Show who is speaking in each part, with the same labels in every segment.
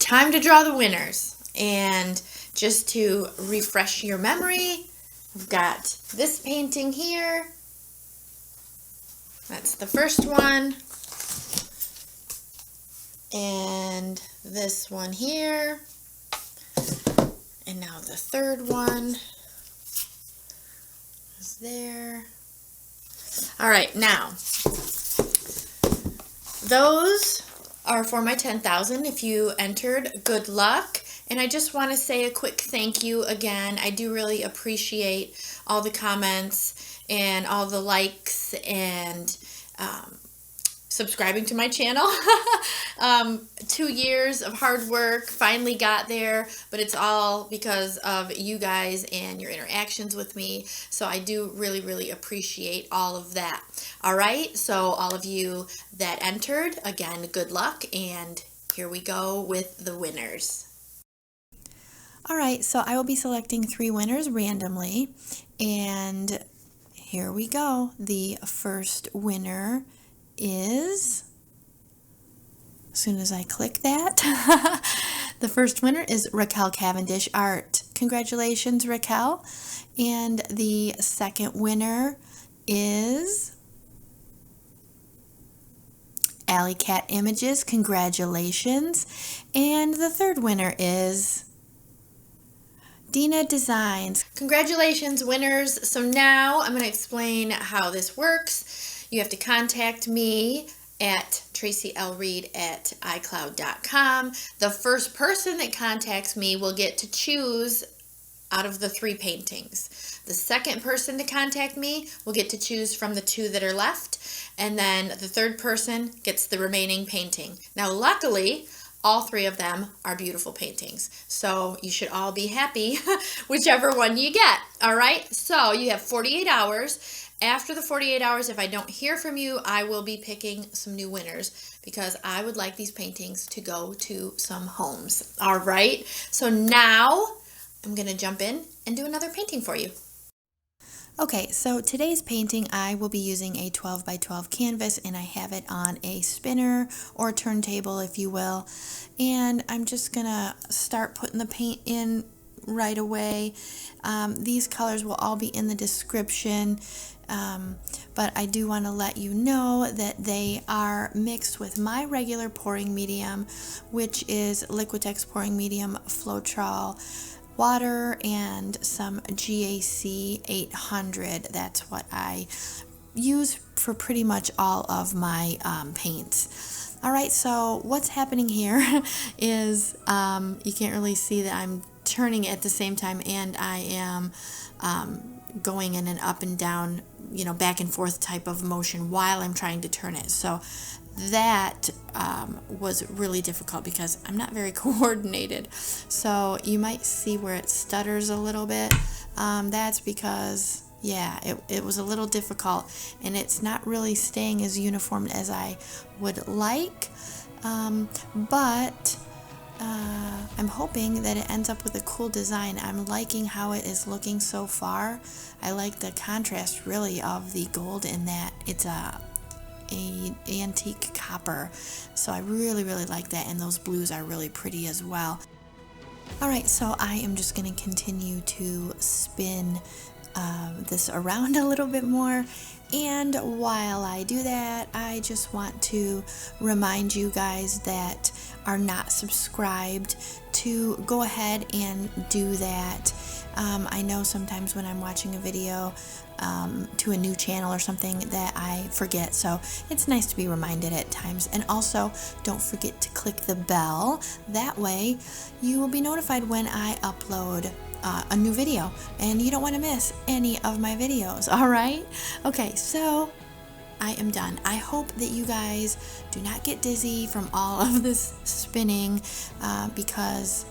Speaker 1: Time to draw the winners. And just to refresh your memory, I've got this painting here. That's the first one. And this one here. And now the third one is there. All right, now those are for my 10,000. If you entered, good luck. And I just want to say a quick thank you again. I do really appreciate all the comments and all the likes and subscribing to my channel. 2 years of hard work, finally got there, but it's all because of you guys and your interactions with me. So I do really, really appreciate all of that. All right, so all of you that entered, again, good luck, and here we go with the winners. All right, so I will be selecting 3 winners randomly, and here we go. The first winner is, as soon as I click that, the first winner is Raquel Cavendish Art. Congratulations, Raquel. And the second winner is Alley Cat Images. Congratulations. And the third winner is Dina Designs. Congratulations, winners. So now I'm going to explain how this works. You have to contact me at tracielreed@icloud.com. The first person that contacts me will get to choose out of the 3 paintings. The second person to contact me will get to choose from the 2 that are left. And then the third person gets the remaining painting. Now, luckily, all 3 of them are beautiful paintings. So you should all be happy whichever one you get. All right. So you have 48 hours. After the 48 hours, if I don't hear from you, I will be picking some new winners because I would like these paintings to go to some homes. All right. So now I'm going to jump in and do another painting for you. Okay, so today's painting I will be using a 12 by 12 canvas, and I have it on a spinner or turntable, if you will. And I'm just gonna start putting the paint in right away. These colors will all be in the description, but I do want to let you know that they are mixed with my regular pouring medium, which is Liquitex pouring medium, Floetrol water, and some GAC 800. That's what I use for pretty much all of my paints. All right, so what's happening here is you can't really see that I'm turning at the same time, and I am going in an up and down, back and forth type of motion while I'm trying to turn it. So that was really difficult because I'm not very coordinated. So you might see where it stutters a little bit. That's because, yeah, it was a little difficult, and it's not really staying as uniform as I would like. But I'm hoping that it ends up with a cool design. I'm liking how it is looking so far. I like the contrast really of the gold in that it's a antique copper, so I really like that, and those blues are really pretty as well. Alright, so I am just going to continue to spin this around a little bit more, and while I do that, I just want to remind you guys that are not subscribed to go ahead and do that. I know sometimes when I'm watching a video to a new channel or something that I forget, so it's nice to be reminded at times. And also, don't forget to click the bell. That way you will be notified when I upload a new video, and you don't want to miss any of my videos. All right? Okay, so I am done. I hope that you guys do not get dizzy from all of this spinning, because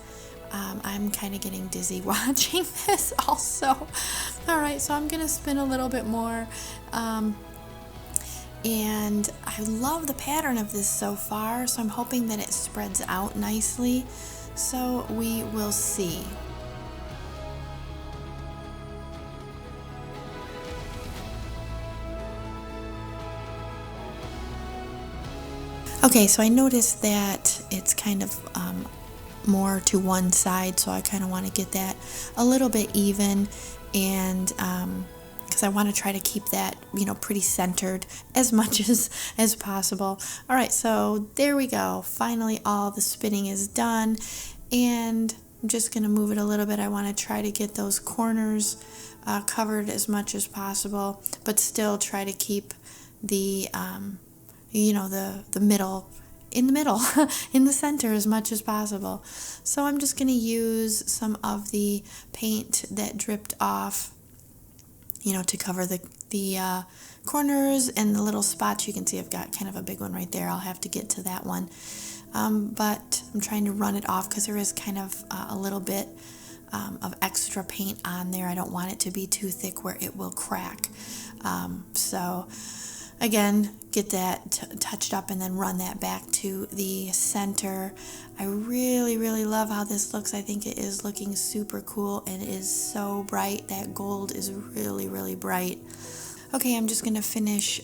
Speaker 1: I'm kind of getting dizzy watching this also. All right, so I'm gonna spin a little bit more, And I love the pattern of this so far, so I'm hoping that it spreads out nicely. So we will see. Okay, so I noticed that it's kind of more to one side, so I kind of want to get that a little bit even, and because I want to try to keep that, you know, pretty centered as much as possible. All right, so there we go. Finally, all the spinning is done, and I'm just going to move it a little bit. I want to try to get those corners covered as much as possible, but still try to keep the you know, the middle in the middle in the center as much as possible. So I'm just going to use some of the paint that dripped off, you know, to cover the corners and the little spots. You can see I've got kind of a big one right there. I'll have to get to that one, but I'm trying to run it off because there is kind of a little bit of extra paint on there. I don't want it to be too thick where it will crack. So again, get that touched up and then run that back to the center. I really, really love how this looks. I think it is looking super cool and it is so bright. That gold is really, really bright. Okay, I'm just going to finish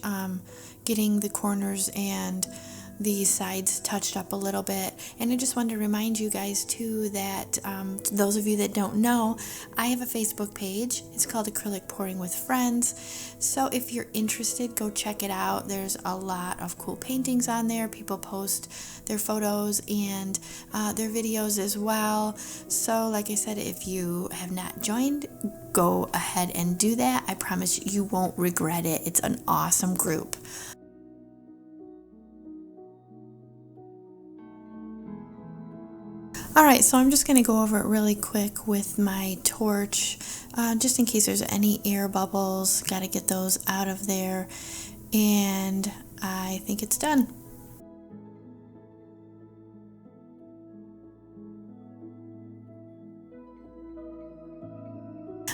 Speaker 1: getting the corners and the sides touched up a little bit, and I just wanted to remind you guys too that those of you that don't know, I have a Facebook page. It's called Acrylic Pouring with Friends, so if you're interested, go check it out. There's a lot of cool paintings on there. People post their photos and their videos as well. So like I said, if you have not joined, go ahead and do that. I promise you won't regret it. It's an awesome group. Alright, so I'm just going to go over it really quick with my torch, just in case there's any air bubbles. Got to get those out of there, and I think it's done.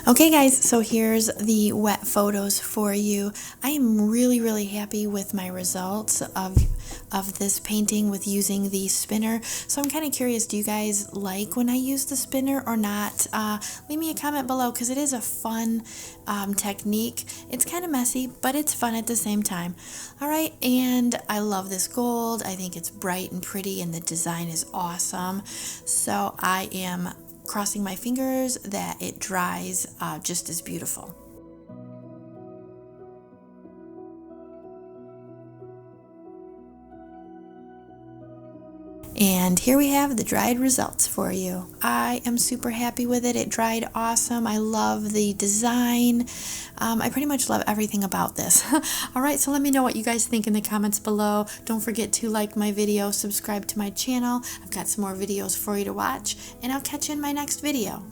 Speaker 1: Okay guys, so here's the wet photos for you. I am really, really happy with my results of this painting with using the spinner. So I'm kind of curious, do you guys like when I use the spinner or not? Leave me a comment below because it is a fun technique. It's kind of messy, but it's fun at the same time. Alright, and I love this gold. I think it's bright and pretty and the design is awesome. So I am crossing my fingers that it dries just as beautiful. And here we have the dried results for you. I am super happy with it. It dried awesome. I love the design. I pretty much love everything about this. Alright, so let me know what you guys think in the comments below. Don't forget to like my video, subscribe to my channel. I've got some more videos for you to watch, and I'll catch you in my next video.